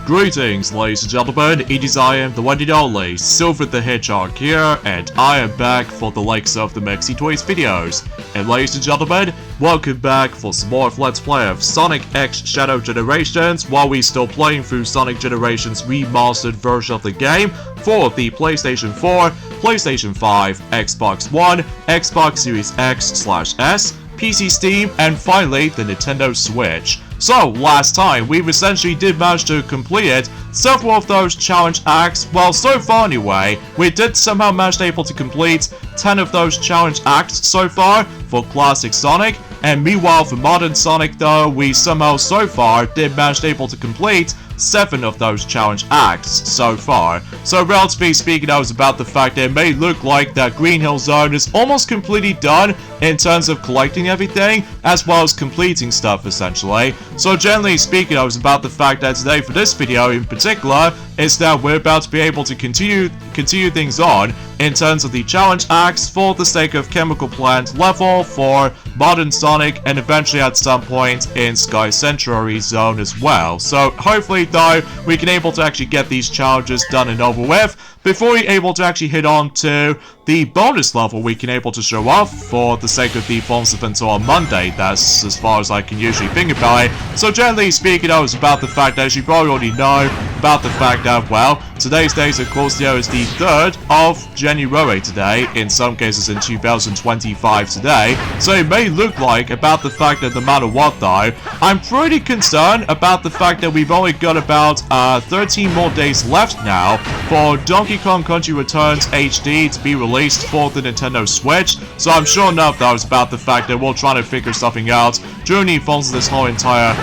Greetings, ladies and gentlemen, it is I am the one and only, Silver the Hedgehog here, and I am back for the likes of the Mexi Toys videos. And ladies and gentlemen, welcome back for some more of Let's Play of Sonic X Shadow Generations, while we're still playing through Sonic Generations remastered version of the game for the PlayStation 4, PlayStation 5, Xbox One, Xbox Series X/S, PC Steam, and finally the Nintendo Switch. So, last time, we essentially did manage to complete several of those challenge acts. Well, so far anyway, we did somehow manage to complete 10 of those challenge acts so far for Classic Sonic. And meanwhile, for Modern Sonic though, we somehow so far did manage to complete 7 of those challenge acts so far. So relatively speaking, I was about the fact that it may look like that Green Hill Zone is almost completely done in terms of collecting everything, as well as completing stuff essentially. So generally speaking, I was about the fact that today for this video in particular, is that we're about to be able to continue things on in terms of the challenge acts for the sake of Chemical Plant level for Modern Sonic, and eventually at some point in Sky Sanctuary Zone as well. So hopefully though, we can able to actually get these challenges done and over with before we're able to actually hit on to the bonus level we can able to show off for the sake of the Forms of until on Monday. That's as far as I can usually think about it. So generally speaking, I was about the fact that, as you probably already know, about the fact that, well, today's date of course here is the 3rd of January today, in some cases in 2025 today, so it may look like about the fact that no matter what though, I'm pretty concerned about the fact that we've only got about 13 more days left now for Donkey Kong Country Returns HD to be released for the Nintendo Switch. So I'm sure enough though, it's about the fact that we're trying to figure something out during the forms of this whole entire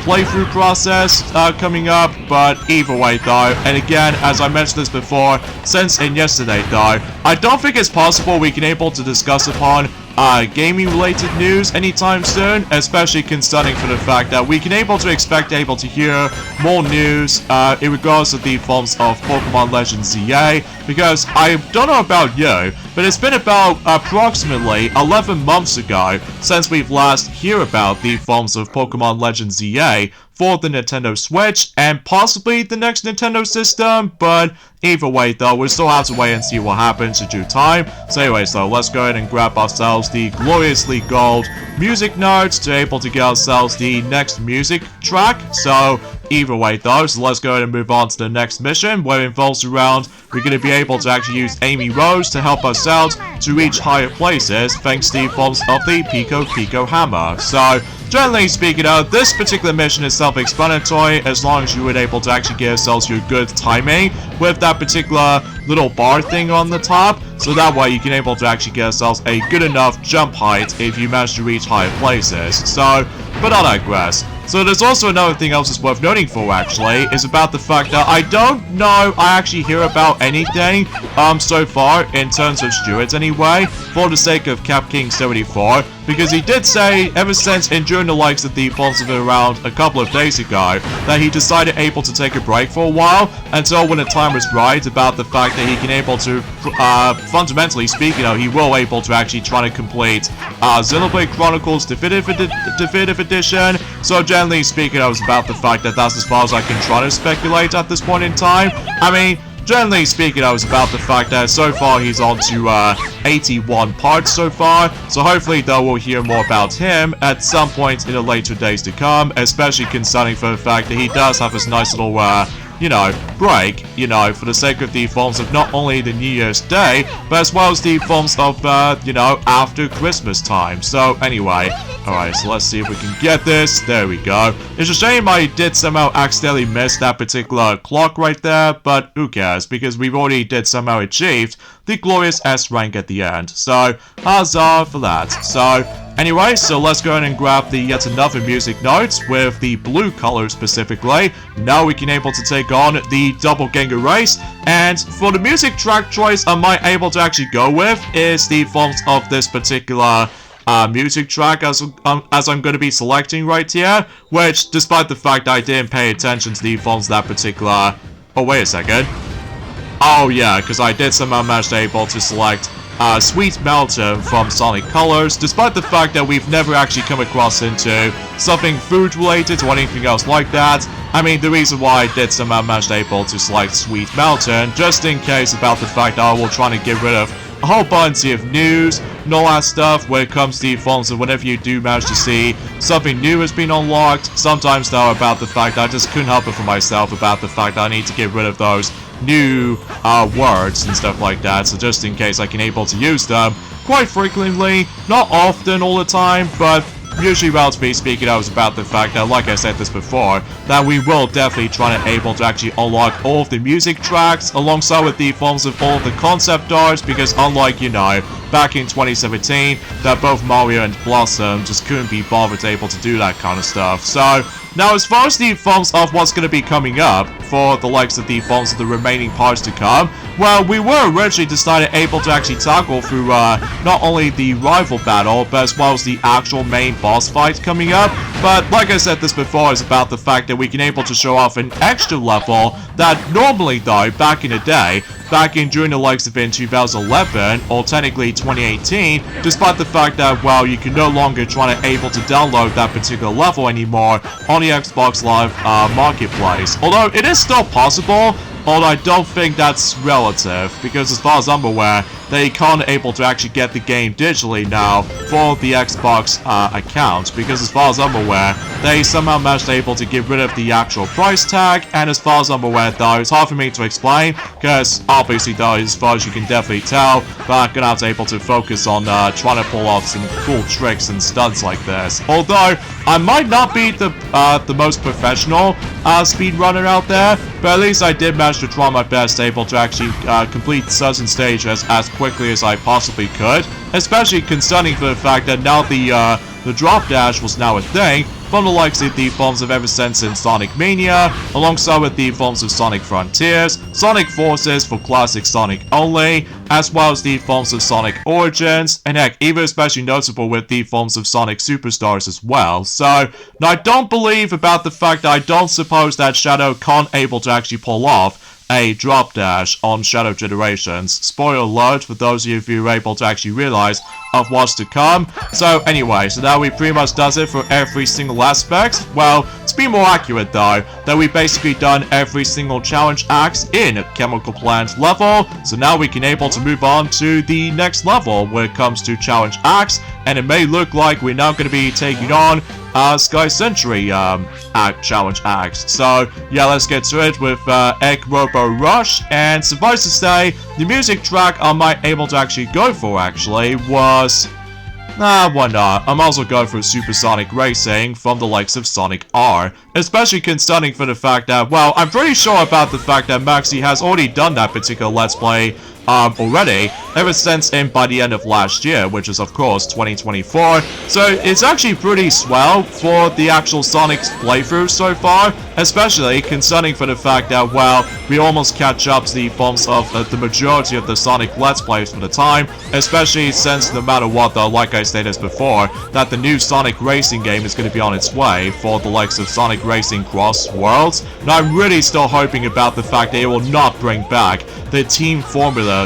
playthrough process coming up. But either way though, and again, as I mentioned this before, since in yesterday though, I don't think it's possible we can able to discuss upon gaming related news anytime soon, especially concerning for the fact that we can able to hear more news in regards to the forms of Pokemon Legends ZA, because I don't know about you, but it's been about approximately 11 months ago since we've last heard about the forms of Pokemon Legends ZA for the Nintendo Switch and possibly the next Nintendo system. But either way though, we still have to wait and see what happens in due time. So anyways though, let's go ahead and grab ourselves the gloriously gold music notes to able to get ourselves the next music track. So either way though, so let's go ahead and move on to the next mission, where it involves around we're going to be able to actually use Amy Rose to help us out to reach higher places thanks to the forms of the Pico Pico Hammer. So generally speaking, this particular mission is self-explanatory as long as you were able to actually get yourselves your good timing with that particular little bar thing on the top, so that way you can able to actually get yourselves a good enough jump height if you manage to reach higher places. So, but I digress. So there's also another thing else that's worth noting for actually, is about the fact that I don't know I actually hear about anything so far in terms of Stuart anyway, for the sake of Cap King 74, because he did say ever since during the likes of the forms of it around a couple of days ago that he decided able to take a break for a while until when the time was right, about the fact that he can able to fundamentally speaking, he will able to actually try to complete Xenoblade Chronicles Definitive Edition. So generally speaking, I was about the fact that that's as far as I can try to speculate at this point in time. I mean, generally speaking, I was about the fact that so far he's on to 81 parts so far, so hopefully though we'll hear more about him at some point in the later days to come, especially concerning for the fact that he does have his nice little break, for the sake of the forms of not only the New Year's Day, but as well as the forms of, after Christmas time. So anyway, alright, so let's see if we can get this. There we go. It's a shame I did somehow accidentally miss that particular clock right there, but who cares, because we've already did somehow achieved the glorious S rank at the end. So, huzzah for that. So, anyway, so let's go ahead and grab the yet another music notes with the blue color specifically. Now we can able to take on the Double Gengar Race, and for the music track choice I might able to actually go with is the forms of this particular music track as I'm going to be selecting right here, which despite the fact I didn't pay attention to the forms of that particular... Oh, wait a second. Oh yeah, because I did somehow manage to able to select Sweet Melton from Sonic Colors, despite the fact that we've never actually come across into something food related or anything else like that. I mean, the reason why I did somehow manage able to select Sweet Melton, just in case about the fact that I will try to get rid of a whole bunch of news and all that stuff when it comes to the forms, and whenever you do manage to see something new has been unlocked, sometimes though about the fact that I just couldn't help it for myself about the fact that I need to get rid of those new words and stuff like that, so just in case I can able to use them quite frequently, not often all the time, but usually, relatively speaking, I was about the fact that, like I said this before, that we will definitely try to able to actually unlock all of the music tracks alongside with the forms of all of the concept arts, because unlike, you know, back in 2017, that both Mario and Blossom just couldn't be bothered able to do that kind of stuff. So, now as far as the forms of what's going to be coming up for the likes of the forms of the remaining parts to come, well, we were originally decided able to actually tackle through not only the rival battle, but as well as the actual main boss fight coming up. But like I said this before, is about the fact that we can able to show off an extra level that normally though, back in the day, back in during the likes of in 2011, or technically 2018, despite the fact that, well, you can no longer try to able to download that particular level anymore on the Xbox Live Marketplace. Although it is still possible, although I don't think that's relative, because as far as I'm aware, they can't able to actually get the game digitally now for the Xbox account, because as far as I'm aware, they somehow managed able to get rid of the actual price tag, and as far as I'm aware though, it's hard for me to explain, because obviously though, as far as you can definitely tell, but I'm gonna have to able to focus on trying to pull off some cool tricks and stunts like this. Although, I might not be the most professional speedrunner out there, but at least I did manage to try my best able to actually complete certain stages as quickly as I possibly could, especially concerning for the fact that now the drop dash was now a thing from the likes of the forms of ever since in Sonic Mania, alongside with the forms of Sonic Frontiers, Sonic Forces for classic Sonic only, as well as the forms of Sonic Origins, and heck, even especially notable with the forms of Sonic Superstars as well. So, now I don't believe about the fact that I don't suppose that Shadow can't able to actually pull off a drop dash on Shadow Generations. Spoiler alert for those of you who are able to actually realize of what's to come. So anyway, so now we pretty much does it for every single aspect. Well, to be more accurate though, that we basically done every single challenge acts in Chemical Plant level. So now we can able to move on to the next level when it comes to challenge acts, and it may look like we're now going to be taking on Sky Century challenge acts. So yeah, let's get to it with Egg Robo Rush, and suffice to say, the music track I might able to actually go for actually was, why not? I'm also going for Supersonic Racing from the likes of Sonic R, especially concerning for the fact that, well, I'm pretty sure about the fact that Maxi has already done that particular Let's Play already, ever since by the end of last year, which is of course 2024, so it's actually pretty swell for the actual Sonic playthrough so far, especially concerning for the fact that, well, we almost catch up to the forms of the majority of the Sonic Let's Plays for the time, especially since no matter what though, like I stated before, that the new Sonic Racing game is going to be on its way for the likes of Sonic Racing Cross Worlds, and I'm really still hoping about the fact that it will not bring back the team formula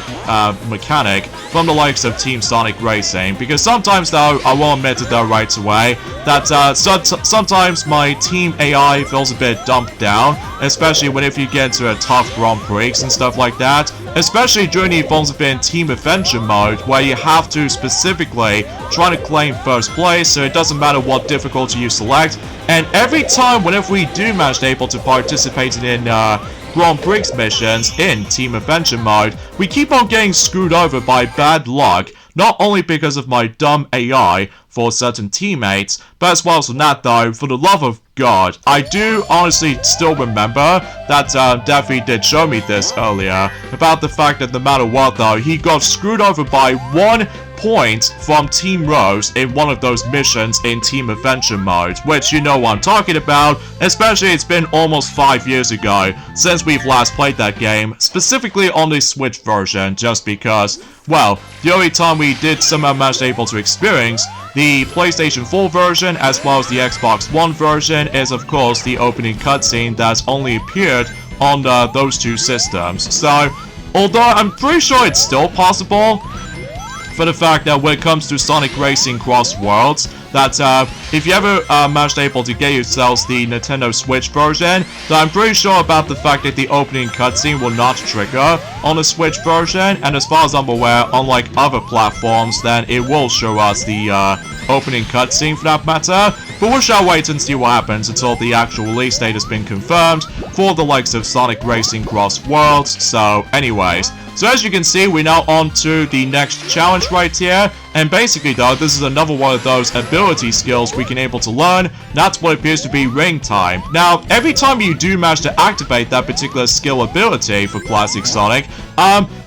mechanic from the likes of Team Sonic Racing, because sometimes though, I will admit it though right away, that sometimes my team AI feels a bit dumped down, especially whenever you get into a tough Grand Prix and stuff like that, especially during the forms of in Team Adventure mode, where you have to specifically try to claim first place, so it doesn't matter what difficulty you select, and every time whenever we do manage to able to participate in Grand Prix missions in Team Adventure mode, we keep on getting screwed over by bad luck, not only because of my dumb AI for certain teammates, but as well as that though, for the love of God, I do honestly still remember that Daffy did show me this earlier, about the fact that no matter what though, he got screwed over by 1 point from Team Rose in one of those missions in Team Adventure mode, which you know what I'm talking about, especially it's been almost 5 years ago since we've last played that game, specifically on the Switch version, just because, well, the only time we did somehow manage able to experience the PlayStation 4 version as well as the Xbox One version is of course the opening cutscene that's only appeared on those two systems. So, although I'm pretty sure it's still possible, for the fact that when it comes to Sonic Racing Cross Worlds, that if you ever managed able to get yourselves the Nintendo Switch version, then I'm pretty sure about the fact that the opening cutscene will not trigger on the Switch version, and as far as I'm aware, unlike other platforms, then it will show us the opening cutscene for that matter. But we shall wait and see what happens until the actual release date has been confirmed for the likes of Sonic Racing Cross Worlds. So anyways, so as you can see, we're now on to the next challenge right here. And basically though, this is another one of those ability skills we can able to learn. That's what appears to be ring time. Now, every time you do manage to activate that particular skill ability for Classic Sonic,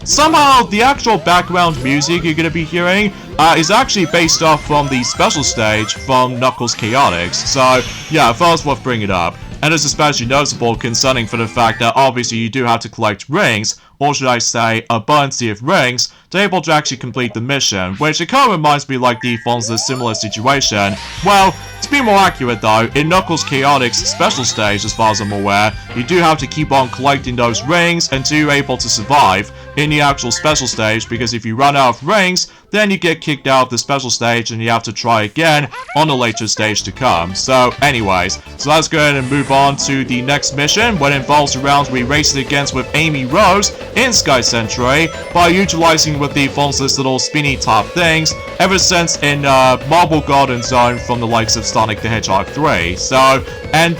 somehow the actual background music you're going to be hearing is actually based off from the special stage from Knuckles Chaotix. So yeah, I thought it was worth bringing it up. And it's especially noticeable concerning for the fact that obviously you do have to collect rings, or should I say abundance of rings, to be able to actually complete the mission, which it kind of reminds me like the forms of a similar situation. Well, to be more accurate though, in Knuckles Chaotix special stage, as far as I'm aware, you do have to keep on collecting those rings until you're able to survive in the actual special stage, because if you run out of rings, then you get kicked out of the special stage and you have to try again on the later stage to come. So anyways, so let's go ahead and move on to the next mission, what involves a round we race against with Amy Rose in Sky Century by utilizing with the forms of this little spinny top things ever since in Marble Garden Zone from the likes of Sonic the Hedgehog 3. So, and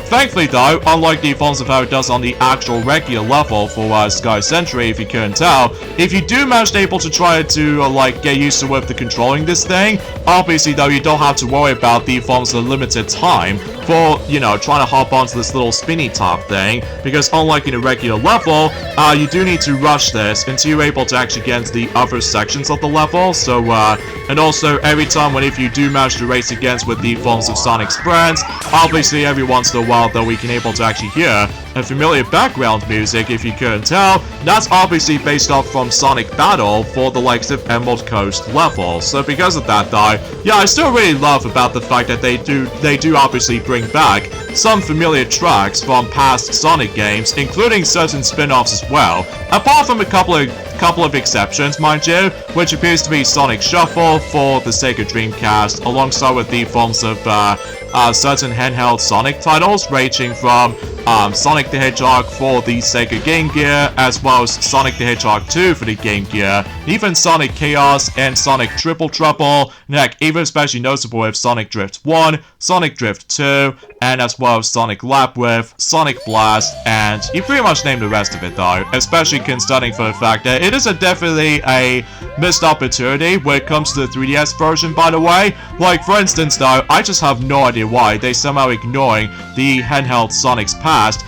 thankfully though, unlike the forms of how it does on the actual regular level for Sky Century, if you couldn't tell, if you do manage able to try to like get used to with the controlling this thing, obviously though you don't have to worry about the forms of limited time for, you know, trying to hop onto this little spinny top thing, because unlike in a regular level, you do need to rush this until you're able to actually get into the other sections of the level. So, and also every time if you do manage to race against with the forms of Sonic's friends, obviously every once in a while though we can able to actually hear a familiar background music, if you couldn't tell. That's obviously based off from Sonic Battle for the likes of Emerald Coast level. So because of that though, yeah, I still really love about the fact that they do obviously bring back some familiar tracks from past Sonic games, including certain spin-offs as well, apart from a couple of exceptions, mind you, which appears to be Sonic Shuffle for the Sega Dreamcast, alongside with the forms of certain handheld Sonic titles, ranging from Sonic the Hedgehog for the Sega Game Gear, as well as Sonic the Hedgehog 2 for the Game Gear, even Sonic Chaos and Sonic Triple Trouble, and heck, even especially noticeable with Sonic Drift 1, Sonic Drift 2, and as well as Sonic Lapwith, Sonic Blast, and you pretty much name the rest of it though, especially concerning for the fact that it is definitely a missed opportunity when it comes to the 3DS version, by the way. Like, for instance though, I just have no idea why they somehow ignoring the handheld Sonic's past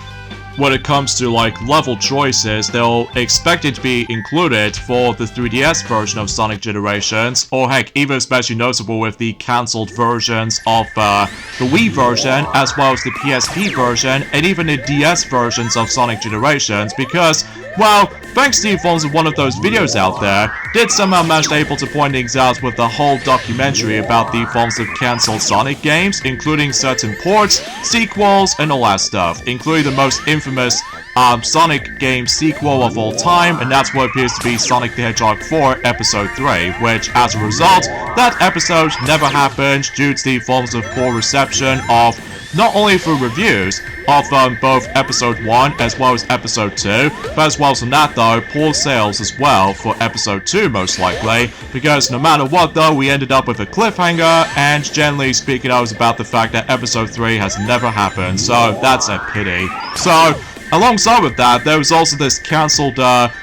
when it comes to like level choices. They'll expect it to be included for the 3DS version of Sonic Generations, or heck, even especially noticeable with the cancelled versions of the Wii version, as well as the PSP version, and even the DS versions of Sonic Generations, because, well, thanks to the forms of one of those videos out there, did somehow manage able to point things out with the whole documentary about the forms of cancelled Sonic games, including certain ports, sequels, and all that stuff, including the most infamous Sonic game sequel of all time, and that's what appears to be Sonic the Hedgehog 4 Episode 3, which, as a result, that episode never happened due to the forms of poor reception of not only for reviews of both Episode 1 as well as Episode 2, but as well as on that though, poor sales as well for Episode 2 most likely, because no matter what though, we ended up with a cliffhanger, and generally speaking, I was about the fact that Episode 3 has never happened, so that's a pity. So, alongside with that, there was also this cancelled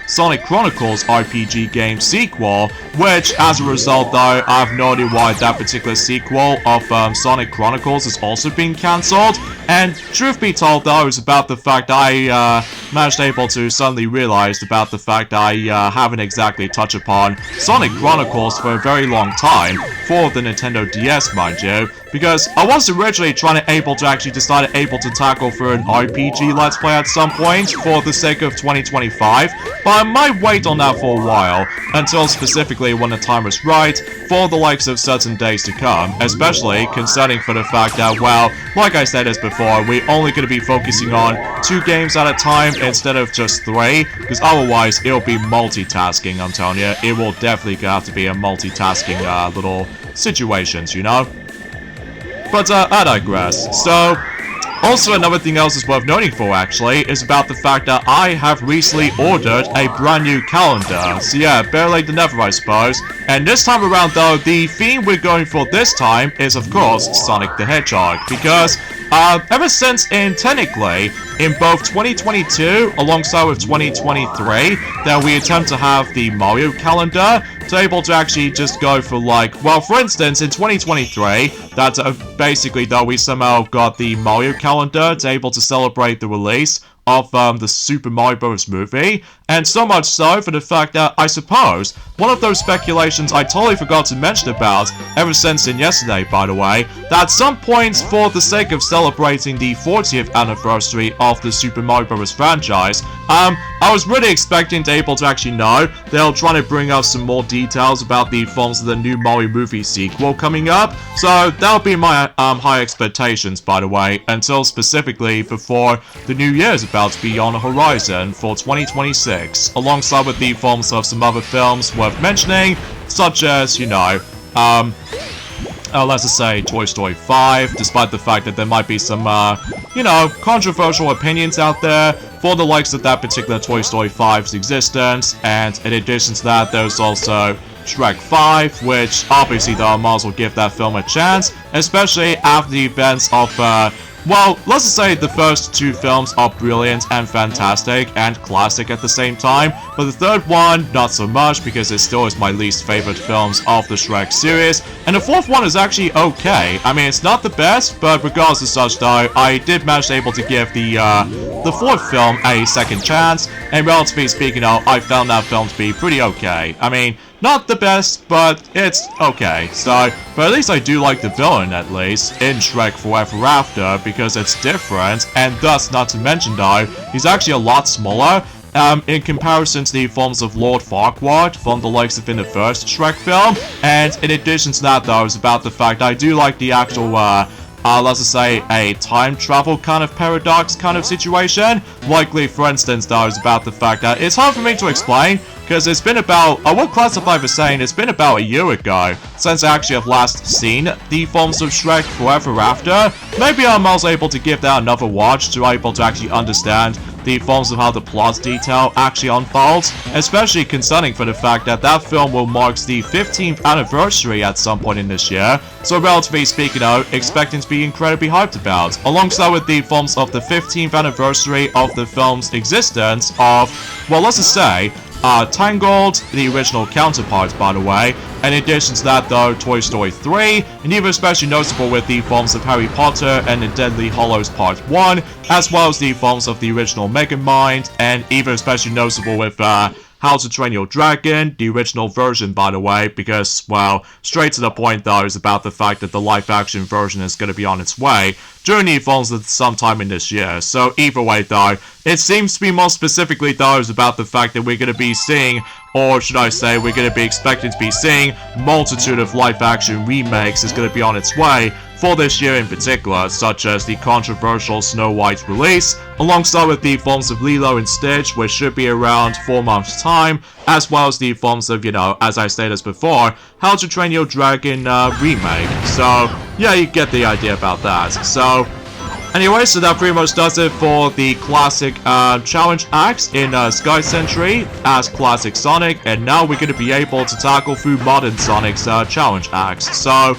Sonic Chronicles RPG game sequel, which, as a result though, I have no idea why that particular sequel of Sonic Chronicles is also being cancelled. And truth be told though, it's about the fact I managed able to suddenly realize about the fact I haven't exactly touched upon Sonic Chronicles for a very long time, for the Nintendo DS mind you. because I was originally trying to able to tackle for an RPG Let's Play at some point for the sake of 2025, but I might wait on that for a while, until specifically when the time is right, for the likes of certain days to come, especially concerning for the fact that, well, like I said as before, we're only going to be focusing on 2 games at a time instead of just 3, because otherwise it'll be multitasking, I'm telling you. It will definitely have to be a multitasking little situations, you know? But I digress. So, also another thing else is worth noting for, actually, is about the fact that I have recently ordered a brand new calendar. So yeah, better late than never, I suppose. And this time around, though, the theme we're going for this time is, of course, Sonic the Hedgehog. Because, ever since technically, in both 2022 alongside with 2023, that we attempt to have the Mario calendar, to able to actually just go for like, well, for instance, in 2023, that's basically though we somehow got the Mario calendar to able to celebrate the release of the Super Mario Bros. Movie, and so much so for the fact that, I suppose, one of those speculations I totally forgot to mention about, ever since in yesterday, by the way, that at some point, for the sake of celebrating the 40th anniversary of the Super Mario Bros. Franchise, I was really expecting to able to actually know they'll try to bring us some more details about the films of the new Mario movie sequel coming up, so that'll be my high expectations, by the way, until specifically before the new year's about to be on the horizon for 2026, alongside with the films of some other films worth mentioning, such as, you know, let's just say Toy Story 5, despite the fact that there might be some, you know, controversial opinions out there for the likes of that particular Toy Story 5's existence, and in addition to that, there's also Shrek 5, which obviously though I might as well give that film a chance, especially after the events of, well, let's just say the first 2 films are brilliant and fantastic and classic at the same time, but the third one, not so much, because it still is my least favorite films of the Shrek series, and the 4th one is actually okay. I mean, it's not the best, but regardless of such though, I did manage to able to give the 4th film a second chance, and relatively speaking though, I found that film to be pretty okay. I mean, not the best, but it's okay. So, but at least I do like the villain, at least, in Shrek Forever After, because it's different, and thus, not to mention though, he's actually a lot smaller, in comparison to the films of Lord Farquaad from the likes of in the first Shrek film, and in addition to that though, it's about the fact I do like the actual, let's just say, a time travel kind of paradox kind of situation. Likely, for instance, though, is about the fact that it's hard for me to explain, because it's been about, I would classify for saying it's been about a year ago since I actually have last seen the films of Shrek Forever After. Maybe I'm also able to give that another watch to be able to actually understand the films of how the plot detail actually unfolds, especially concerning for the fact that that film will mark the 15th anniversary at some point in this year, so relatively speaking though, expecting to be incredibly hyped about, alongside with the films of the 15th anniversary of the film's existence of, well, let's just say, Tangled, the original counterpart, by the way. In addition to that, though, Toy Story 3, and even especially notable with the films of Harry Potter and the Deadly Hallows Part 1, as well as the films of the original Megamind, and even especially notable with, How to Train Your Dragon, the original version, by the way, because, well, straight to the point, though, is about the fact that the live-action version is going to be on its way during the films sometime in this year. So, either way, though, it seems to be more specifically, though, is about the fact that we're going to be seeing, or should I say, we're going to be expecting to be seeing multitude of live-action remakes is going to be on its way for this year in particular, such as the controversial Snow White release, alongside with the films of Lilo and Stitch, which should be around 4 months' time, as well as the films of, you know, as I stated before, How to Train Your Dragon remake. So, yeah, you get the idea about that. So, anyway, so that pretty much does it for the classic challenge acts in Sky Century as classic Sonic, and now we're going to be able to tackle through modern Sonic's challenge acts. So,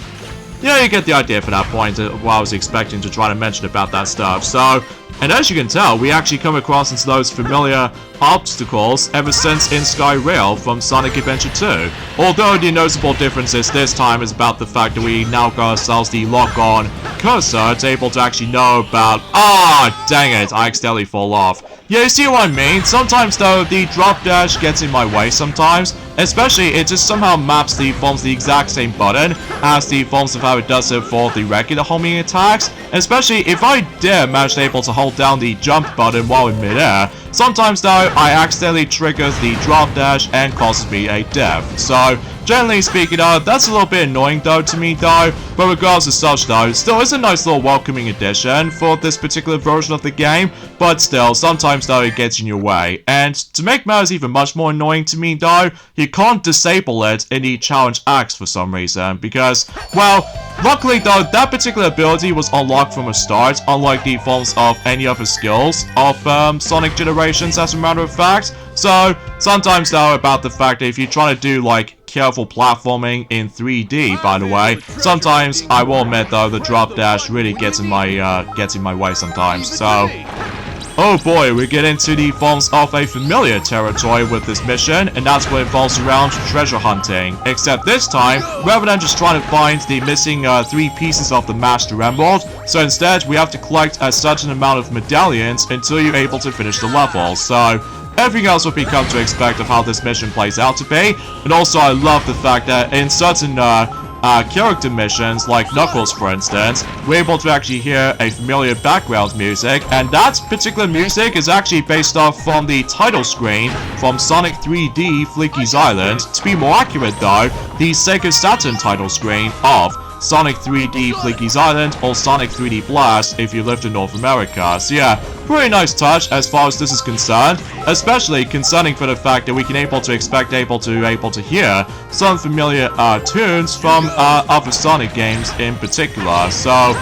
yeah, you get the idea for that point, what I was expecting to try to mention about that stuff. So, and as you can tell, we actually come across into those familiar obstacles ever since in Sky Rail from Sonic Adventure 2. Although the noticeable difference is this time is about the fact that we now got ourselves the lock-on cursor to able to actually know about... Ah, dang it, I accidentally fall off. Yeah, you see what I mean? Sometimes though, the drop dash gets in my way sometimes. Especially, it just somehow maps the forms the exact same button as the forms of how how it does it for the regular homing attacks, especially if I dare manage able to hold down the jump button while in midair. Sometimes though, I accidentally trigger the drop dash and causes me a death. So, generally speaking though, that's a little bit annoying though to me though, but regardless of such though, it still is a nice little welcoming addition for this particular version of the game, but still, sometimes though it gets in your way. And to make matters even much more annoying to me though, you can't disable it in the challenge acts for some reason, because, well, luckily though, that particular ability was unlocked from the start, unlike the forms of any other skills of Sonic Generations as a matter of fact. So, sometimes though, about the fact that if you're trying to do like careful platforming in 3D, by the way, sometimes I will admit though the drop dash really gets in my way sometimes. So, oh boy, we get into the forms of a familiar territory with this mission, and that's what involves around treasure hunting. Except this time, rather than just trying to find the missing 3 pieces of the Master Emerald, so instead we have to collect a certain amount of medallions until you're able to finish the level. So, everything else would be come to expect of how this mission plays out to be, and also I love the fact that in certain character missions, like Knuckles for instance, we're able to actually hear a familiar background music, and that particular music is actually based off from the title screen from Sonic 3D Fleeky's Island. To be more accurate though, the Sega Saturn title screen of Sonic 3D Fleeky's Island, or Sonic 3D Blast if you lived in North America. So yeah, pretty nice touch as far as this is concerned, especially concerning for the fact that we can able to hear some familiar tunes from other Sonic games in particular. So,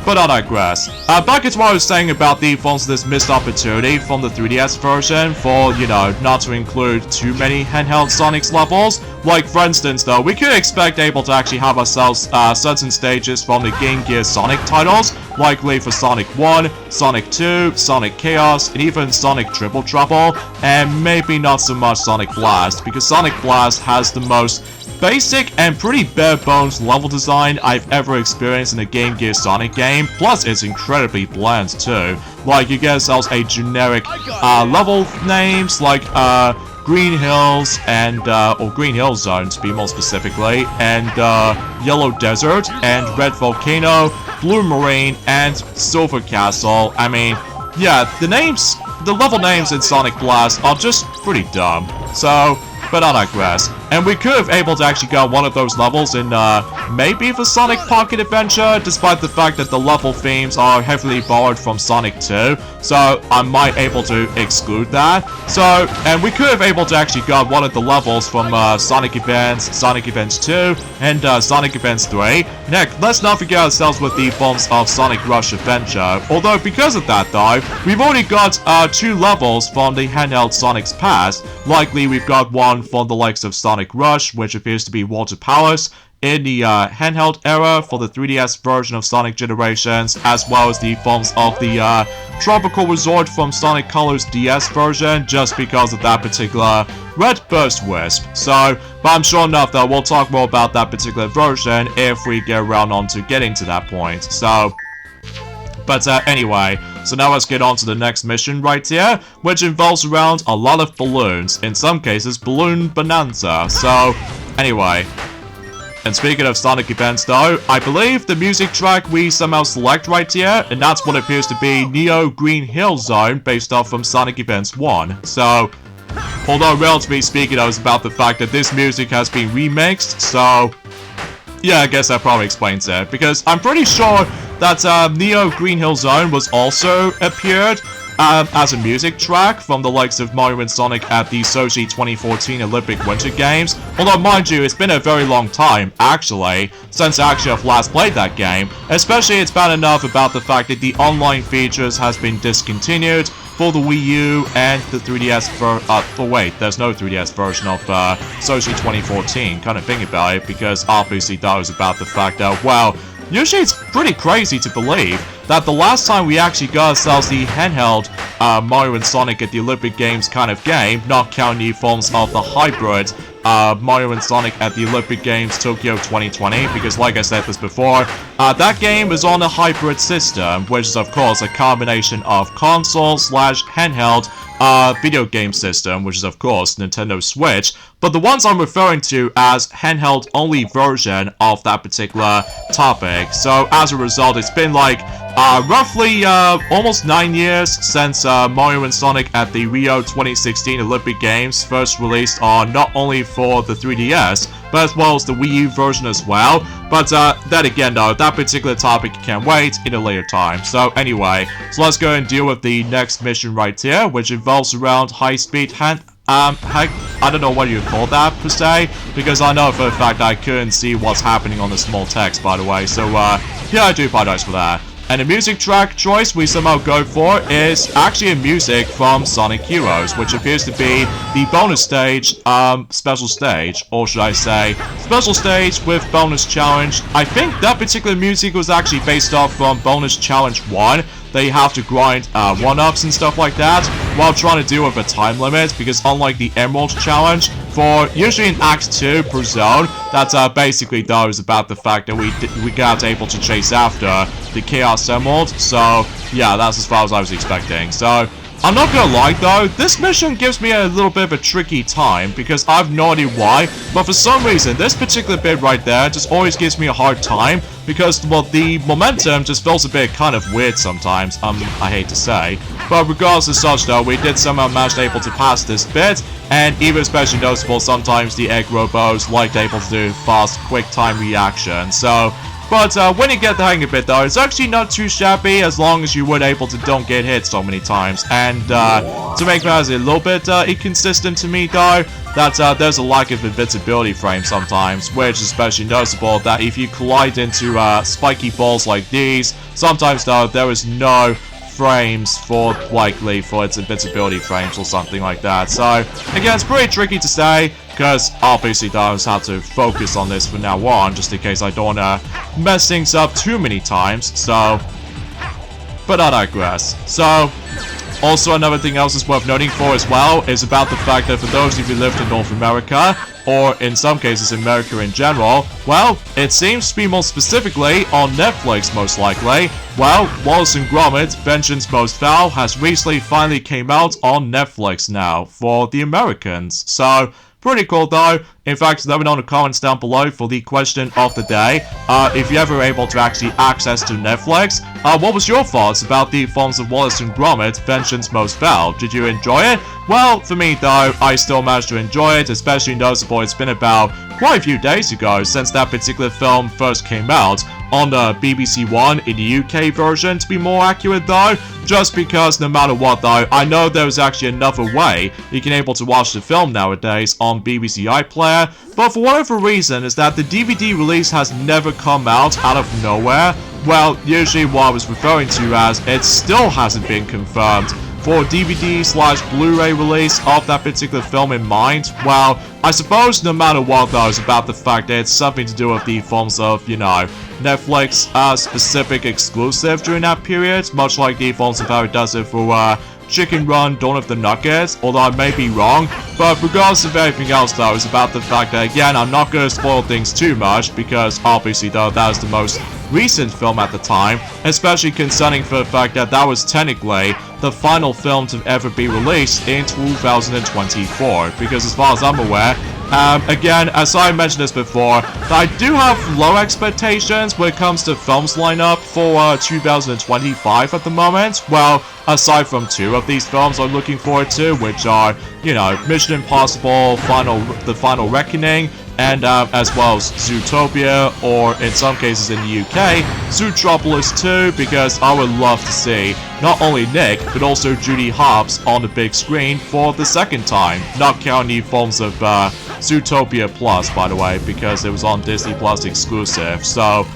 but I digress. Back to what I was saying about the forms of this missed opportunity from the 3DS version for, you know, not to include too many handheld Sonic's levels. Like, for instance, though, we could expect able to actually have ourselves certain stages from the Game Gear Sonic titles, likely for Sonic 1, Sonic 2, Sonic Chaos, and even Sonic Triple Trouble, and maybe not so much Sonic Blast, because Sonic Blast has the most basic and pretty bare bones level design I've ever experienced in a Game Gear Sonic game, plus it's incredibly bland too. Like, you get yourselves a generic level names like Green Hills and or Green Hill Zone to be more specifically, and Yellow Desert and Red Volcano, Blue Marine, and Silver Castle. I mean, yeah, the level names in Sonic Blast are just pretty dumb. So, but I digress. And we could have able to actually go one of those levels in maybe the Sonic Pocket Adventure, despite the fact that the level themes are heavily borrowed from Sonic 2, so I might able to exclude that. So, and we could have able to actually go one of the levels from Sonic Events 2, and Sonic Events 3. Heck, let's not forget ourselves with the forms of Sonic Rush Adventure. Although, because of that though, we've already got 2 levels from the handheld Sonic's past. Likely we've got one from the likes of Sonic Rush, which appears to be Water Palace, in the handheld era for the 3DS version of Sonic Generations, as well as the forms of the Tropical Resort from Sonic Colors DS version, just because of that particular Red Burst Wisp. So, but I'm sure enough that we'll talk more about that particular version if we get around on to getting to that point. So, but anyway, so now let's get on to the next mission right here, which involves around a lot of balloons, in some cases Balloon Bonanza. So, anyway, and speaking of Sonic events though, I believe the music track we somehow select right here, and that's what appears to be Neo Green Hill Zone based off from Sonic Events 1. So, although relatively speaking, I was about the fact that this music has been remixed, so yeah, I guess that probably explains it, because I'm pretty sure that Neo Green Hill Zone was also appeared as a music track from the likes of Mario and Sonic at the Sochi 2014 Olympic Winter Games. Although, mind you, it's been a very long time, actually, since I actually have last played that game. Especially, it's bad enough about the fact that the online features has been discontinued for the Wii U and the 3DS wait, there's no 3DS version of Sochi 2014, kind of think about it, because obviously that was about the fact that, well, usually it's pretty crazy to believe that the last time we actually got ourselves the handheld Mario and Sonic at the Olympic Games kind of game, not counting the forms of the hybrid Mario and Sonic at the Olympic Games Tokyo 2020, because like I said this before, that game is on a hybrid system, which is of course a combination of console/handheld video game system, which is of course Nintendo Switch, but the ones I'm referring to as handheld only version of that particular topic. So as a result, it's been like roughly almost 9 years since Mario and Sonic at the Rio 2016 Olympic Games first released on not only for the 3DS, but as well as the Wii U version as well. But then again though, that particular topic can wait in a later time. So anyway, so let's go and deal with the next mission right here, which involves around high-speed I don't know what you call that per se, because I know for a fact I couldn't see what's happening on the small text, by the way, so yeah, I do apologize for that. And the music track choice we somehow go for is actually a music from Sonic Heroes, which appears to be the bonus stage, special stage, or should I say, special stage with bonus challenge. I think that particular music was actually based off from bonus challenge 1. They have to grind 1-ups and stuff like that while trying to deal with a time limit, because unlike the Emerald challenge, for usually in Act 2 per zone, that basically though is about the fact that we got able to chase after the Chaos Emerald. So yeah, that's as far as I was expecting. So I'm not gonna lie though, this mission gives me a little bit of a tricky time, because I have no idea why, but for some reason this particular bit right there just always gives me a hard time, because well, the momentum just feels a bit kind of weird sometimes, I hate to say. But regardless of such though, we did somehow manage able to pass this bit, and even especially noticeable, sometimes the egg robos like able to do fast, quick time reaction. So but when you get the hang of it though, it's actually not too shabby, as long as you were able to don't get hit so many times. And to make matters a little bit inconsistent to me though, that there's a lack of invincibility frame sometimes, which is especially noticeable that if you collide into spiky balls like these, sometimes though there is no frames for likely for its invincibility frames or something like that. So again, it's pretty tricky to say, because obviously I just have to focus on this from now on, just in case I don't want to mess things up too many times. So, but I digress. So also another thing else is worth noting for as well is about the fact that for those of you who lived in North America, or in some cases America in general, well, it seems to be more specifically on Netflix most likely. Well, Wallace and Gromit, Vengeance Most Foul has recently finally came out on Netflix now for the Americans. So pretty cool though. In fact, let me know in the comments down below for the question of the day. If you're ever able to actually access to Netflix, what was your thoughts about the films of Wallace and Gromit, Vengeance Most Foul? Did you enjoy it? Well, for me though, I still managed to enjoy it, especially noticeable it's been about quite a few days ago since that particular film first came out on the BBC One in the UK version, to be more accurate though, just because no matter what though, I know there's actually another way you can able to watch the film nowadays on BBC iPlayer, but for whatever reason is that the DVD release has never come out of nowhere. Well, usually what I was referring to as it still hasn't been confirmed for DVD/Blu-ray release of that particular film in mind. Well, I suppose no matter what though, it's about the fact that it's something to do with the forms of, you know, Netflix specific exclusive during that period, much like the forms of how it does it for Chicken Run Dawn of the Nuggets, although I may be wrong. But regardless of everything else though, it's about the fact that again, I'm not going to spoil things too much, because obviously though that was the most recent film at the time, especially concerning for the fact that that was technically the final film to ever be released in 2024, because as far as I'm aware, again, as I mentioned this before, I do have low expectations when it comes to films lineup for 2025 at the moment. Well, aside from 2 of these films I'm looking forward to, which are, you know, Mission Impossible, The Final Reckoning, and as well as Zootopia, or in some cases in the UK, Zootropolis 2, because I would love to see not only Nick, but also Judy Hopps on the big screen for the second time, not counting the forms of Zootopia Plus, by the way, because it was on Disney Plus exclusive. So,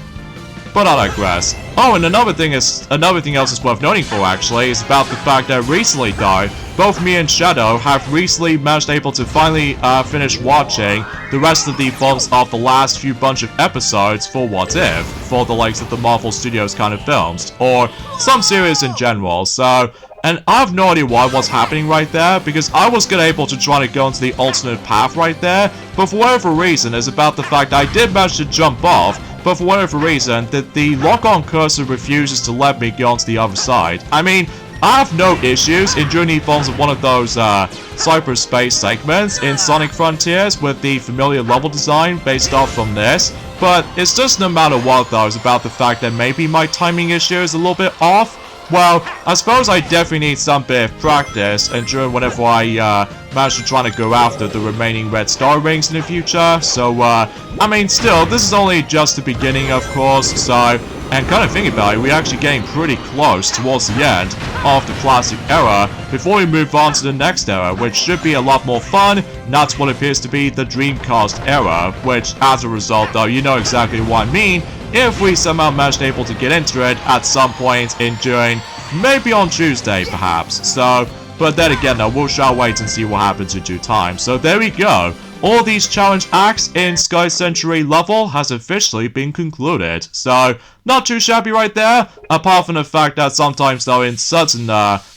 but I digress. Oh, and another thing else is worth noting for actually is about the fact that recently though, both me and Shadow have recently managed able to finally finish watching the rest of the films of the last few bunch of episodes for What If, for the likes of the Marvel Studios kind of films, or some series in general. So And I have no idea what's happening right there, because I was gonna able to try to go into the alternate path right there, but for whatever reason, it's about the fact I did manage to jump off, but for whatever reason, that the lock-on cursor refuses to let me go onto the other side. I mean, I have no issues in doing the forms of one of those cyberspace segments in Sonic Frontiers with the familiar level design based off from this, but it's just no matter what though, it's about the fact that maybe my timing issue is a little bit off. Well, I suppose I definitely need some bit of practice, and during whenever I manage to try to go after the remaining red star rings in the future, so I mean still, this is only just the beginning of course, so, and kind of thinking about it, we're actually getting pretty close towards the end of the classic era before we move on to the next era, which should be a lot more fun, and that's what appears to be the Dreamcast era, which as a result though, you know exactly what I mean, if we somehow managed able to get into it at some point in during, maybe on Tuesday perhaps, so, but then again though, we shall wait and see what happens in due time. So there we go, all these challenge acts in Sky Century level has officially been concluded, so not too shabby right there, apart from the fact that sometimes though in certain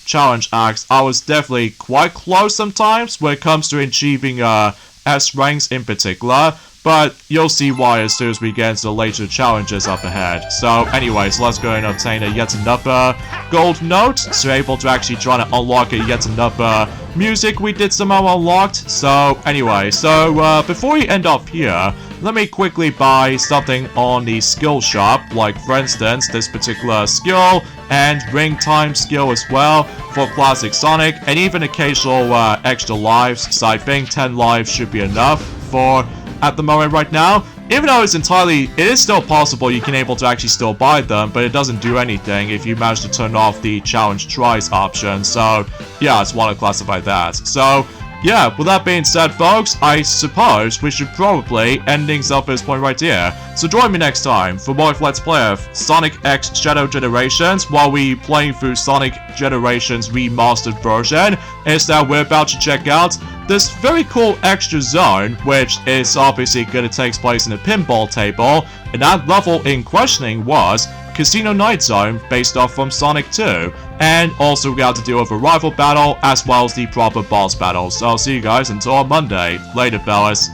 challenge acts, I was definitely quite close sometimes when it comes to achieving S ranks in particular. But you'll see why as soon as we get into the later challenges up ahead. So anyways, let's go and obtain yet another gold note. So we're able to actually try to unlock yet another music we did somehow unlocked. So anyway, so before we end up here, let me quickly buy something on the skill shop. Like for instance, this particular skill and ring time skill as well for Classic Sonic. And even occasional extra lives. So I think 10 lives should be enough for at the moment right now, even though it is still possible you can able to actually still buy them, but it doesn't do anything if you manage to turn off the challenge tries option, so yeah, I just want to classify that. So yeah, with that being said folks, I suppose we should probably end things up at this point right here. So join me next time for more Let's Play of Sonic X Shadow Generations, while we playing through Sonic Generations Remastered version, is that we're about to check out this very cool extra zone, which is obviously going to take place in a pinball table, and that level in questioning was Casino Night Zone, based off from Sonic 2, and also we got to deal with a rival battle as well as the proper boss battle. So I'll see you guys until on Monday. Later fellas.